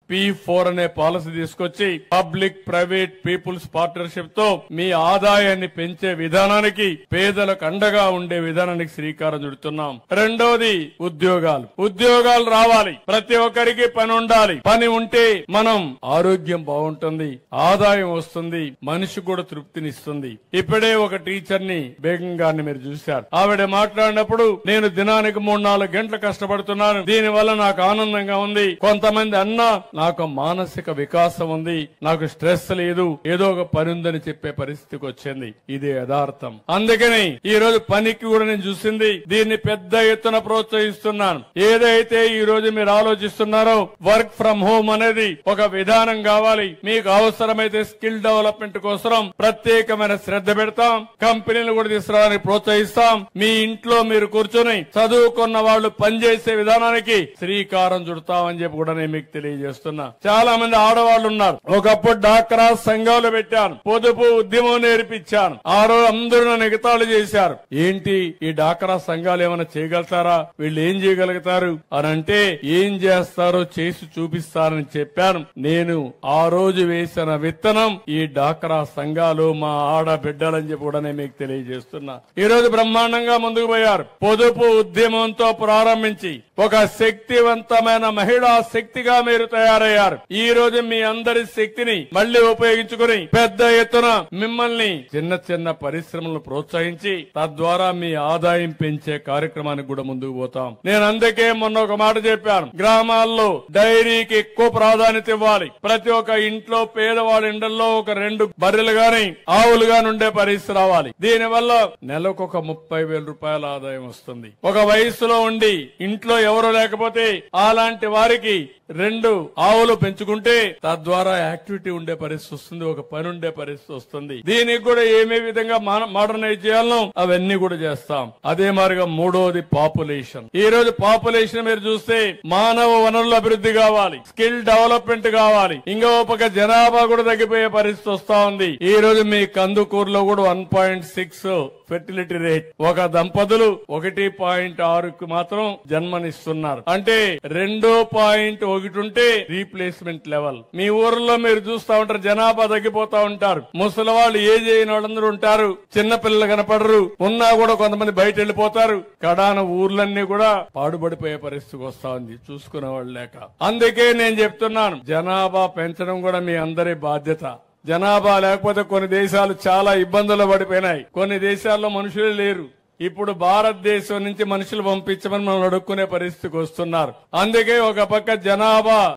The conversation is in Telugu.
P4 అనే పాలసీ తీసుకొచ్చి పబ్లిక్ ప్రైవేట్ పీపుల్స్ పార్ట్నర్షిప్ తో మీ ఆదాయాన్ని పెంచే విధానానికి, పేదలకు అండగా ఉండే విధానానికి శ్రీకారం చుడుతున్నాం. రెండోది ఉద్యోగాలు రావాలి. ప్రతి ఒక్కరికి పని ఉండాలి. పని ఉంటే మనం ఆరోగ్యం బాగుంటుంది, ఆదాయం వస్తుంది, మనిషి కూడా తృప్తినిస్తుంది. ఇప్పుడే ఒక టీచర్ ని, బేగం గారిని మీరు చూశారు. ఆవిడ మాట్లాడినప్పుడు నేను దినానికి 3-4 గంటలు కష్టపడుతున్నాను, దీని వల్ల నాకు ఆనందంగా ఉంది. కొంతమంది అన్నా నాకు మానసిక వికాసం ఉంది, నాకు స్ట్రెస్ లేదు, ఏదో ఒక పని ఉందని చెప్పే పరిస్థితికి వచ్చింది. ఇది యథార్థం. అందుకని ఈ రోజు పనికి కూడా నేను చూసింది, దీన్ని పెద్ద ఎత్తున ప్రోత్సహిస్తున్నాను. ఏదైతే ఈ రోజు మీరు ఆలోచిస్తున్నారో వర్క్ ఫ్రం హోమ్ అనేది ఒక విధానం కావాలి. మీకు అవసరమైతే స్కిల్ డెవలప్మెంట్ కోసం ప్రత్యేకమైన శ్రద్ధ పెడతాం. కంపెనీలు కూడా తీసుకురావడానికి ప్రోత్సహిస్తాం. మీ ఇంట్లో మీరు కూర్చొని చదువుకున్న వాళ్ళు పనిచేసే విధానానికి శ్రీకారం చుడతామని చెప్పి కూడా నేను మీకు తెలియజేస్తున్నా. చాలా మంది ఆడవాళ్లు ఉన్నారు. ఒకప్పుడు డాక్రా సంఘాలు పెట్టాను, పొదుపు ఉద్యమం నేర్పించాను. ఆ రోజు అందరూ నన్ను ఎగతాళి చేశారు. ఏంటి ఈ డాక్రా సంఘాలు ఏమైనా చేయగలుగుతారా, వీళ్ళు ఏం చేయగలుగుతారు అని అంటే, ఏం చేస్తారో చేసి చూపిస్తారని చెప్పాను. నేను ఆ రోజు వేసిన విత్తనం ఈ డాక్రా సంఘాలు, మా ఆడబిడ్డలని చెప్పి కూడా నేను మీకు తెలియజేస్తున్నా. ఈ రోజు బ్రహ్మాండంగా ముందుకు పోయారు. పొదుపు ఉద్యమంతో ప్రారంభించి ఒక శక్తివంతమైన మహిళా శక్తిగా మీరు తయారయ్యారు. ఈ రోజు మీ అందరి శక్తిని మళ్లీ ఉపయోగించుకుని పెద్ద ఎత్తున మిమ్మల్ని చిన్న చిన్న పరిశ్రమలను ప్రోత్సహించి తద్వారా మీ ఆదాయం పెంచే కార్యక్రమానికి కూడా ముందుకు పోతాం. నేను అందుకే మొన్న ఒక మాట చెప్పాను, గ్రామాల్లో డైరీకి ఎక్కువ ప్రాధాన్యత ఇవ్వాలి. ప్రతి ఒక్క ఇంట్లో పేదవాడి ఇండల్లో ఒక 2 బర్రెలు గాని ఆవులు గాని ఉండే పరిస్థితి రావాలి. దీనివల్ల నెలకు ఒక 30,000 రూపాయల ఆదాయం వస్తుంది. ఒక వయసులో ఉండి ఇంట్లో ఎవరు లేకపోతే అలాంటి వారికి 2 ఆవులు పెంచుకుంటే తద్వారా యాక్టివిటీ ఉండే పరిస్థితి వస్తుంది, ఒక పని ఉండే పరిస్థితి వస్తుంది. దీనికి కూడా ఏమే విధంగా మోడర్నైజ్ చేయాలనో అవన్నీ కూడా చేస్తాం. అదే మాదిరిగా మూడోది పాపులేషన్. ఈ రోజు పాపులేషన్ మీరు చూస్తే మానవ వనరుల అభివృద్ధి కావాలి, స్కిల్ డెవలప్మెంట్ కావాలి. ఇంకో పక్క జనాభా కూడా తగ్గిపోయే పరిస్థితి వస్తా ఉంది. ఈ రోజు మీ కందుకూరులో కూడా 1.6 ఫెర్టిలిటీ రేట్. ఒక దంపతులు 1.6కు మాత్రం జన్మనిస్తున్నారు. అంటే 2.1 ఉంటే రీప్లేస్మెంట్ లెవెల్. మీ ఊర్లో మీరు చూస్తా ఉంటారు, జనాభా తగ్గిపోతా ఉంటారు. ముసలి వాళ్ళు ఏజ్ అయిన వాళ్ళందరూ ఉంటారు, చిన్న పిల్లలు కనపడరు, ఉన్నా కూడా కొంతమంది బయట వెళ్లిపోతారు. కడాన ఊర్లన్నీ కూడా పాడుపడిపోయే పరిస్థితికి వస్తా ఉంది, చూసుకునే వాళ్ళు లేక. అందుకే నేను చెప్తున్నాను, జనాభా పెంచడం కూడా మీ అందరి బాధ్యత. జనాభా లేకపోతే కొన్ని దేశాలు చాలా ఇబ్బందులు పడిపోయినాయి. కొన్ని దేశాల్లో మనుషులే లేరు. ఇప్పుడు భారతదేశం నుంచి మనుషులు పంపించమని మనం అడుక్కునే పరిస్థితికి వస్తున్నారు. అందుకే ఒక పక్క జనాభా